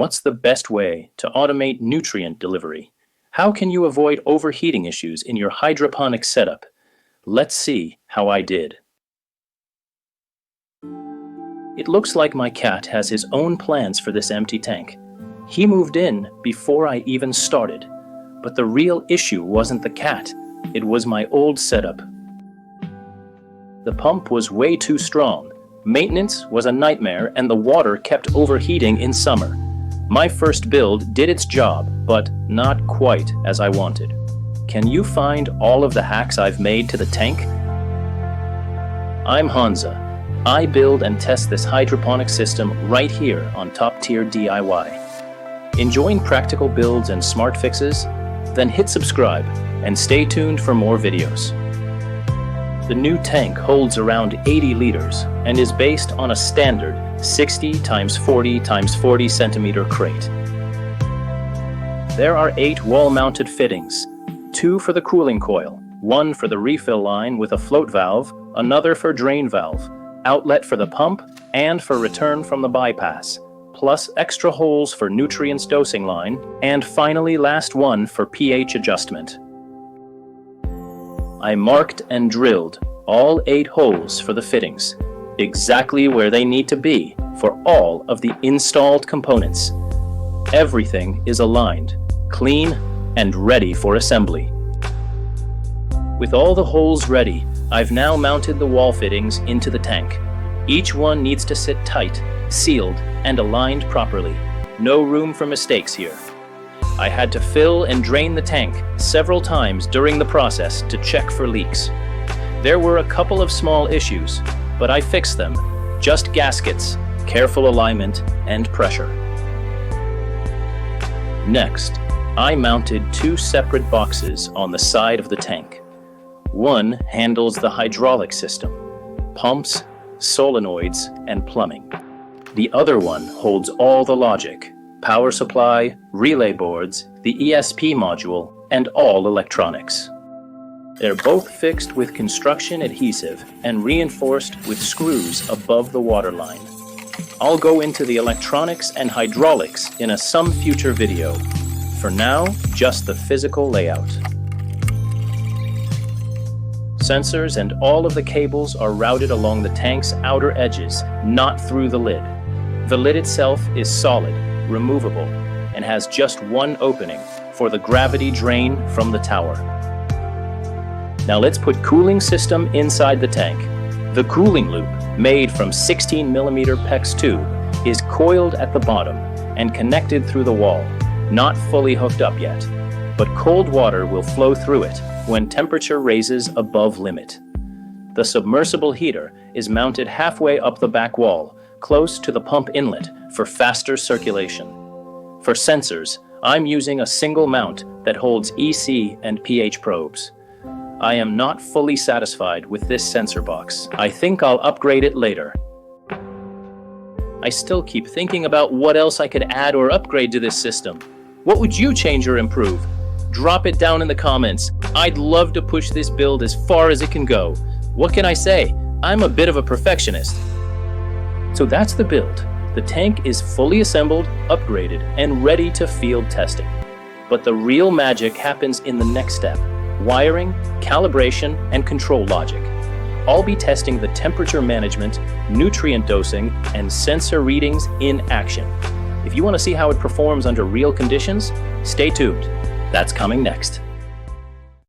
What's the best way to automate nutrient delivery? How can you avoid overheating issues in your hydroponic setup? Let's see how I did. It looks like my cat has his own plans for this empty tank. He moved in before I even started. But the real issue wasn't the cat, it was my old setup. The pump was way too strong. Maintenance was a nightmare and the water kept overheating in summer. My first build did its job, but not quite as I wanted. Can you find all of the hacks I've made to the tank? I'm Hansa. I build and test this hydroponic system right here on Top Tier DIY. Enjoying practical builds and smart fixes? Then hit subscribe and stay tuned for more videos. The new tank holds around 80 liters and is based on a standard 60 x 40 x 40 centimeter crate. There are 8 wall-mounted fittings, 2 for the cooling coil, 1 for the refill line with a float valve, another for drain valve, outlet for the pump, and for return from the bypass, plus extra holes for nutrients dosing line, and finally last one for pH adjustment. I marked and drilled all 8 holes for the fittings, exactly where they need to be for all of the installed components. Everything is aligned, clean, and ready for assembly. With all the holes ready, I've now mounted the wall fittings into the tank. Each one needs to sit tight, sealed, and aligned properly. No room for mistakes here. I had to fill and drain the tank several times during the process to check for leaks. There were a couple of small issues, but I fixed them. Just gaskets, careful alignment, and pressure. Next, I mounted 2 separate boxes on the side of the tank. One handles the hydraulic system, pumps, solenoids, and plumbing. The other one holds all the logic, power supply, relay boards, the ESP module, and all electronics. They're both fixed with construction adhesive and reinforced with screws above the water line. I'll go into the electronics and hydraulics in some future video. For now, just the physical layout. Sensors and all of the cables are routed along the tank's outer edges, not through the lid. The lid itself is solid, removable, and has just one opening for the gravity drain from the tower. Now let's put cooling system inside the tank. The cooling loop, made from 16mm PEX tube, is coiled at the bottom and connected through the wall, not fully hooked up yet, but cold water will flow through it when temperature raises above limit. The submersible heater is mounted halfway up the back wall, close to the pump inlet for faster circulation. For sensors, I'm using a single mount that holds EC and pH probes. I am not fully satisfied with this sensor box. I think I'll upgrade it later. I still keep thinking about what else I could add or upgrade to this system. What would you change or improve? Drop it down in the comments. I'd love to push this build as far as it can go. What can I say? I'm a bit of a perfectionist. So that's the build. The tank is fully assembled, upgraded, and ready to field testing. But the real magic happens in the next step: wiring, calibration, and control logic. I'll be testing the temperature management, nutrient dosing, and sensor readings in action. If you want to see how it performs under real conditions, stay tuned. That's coming next.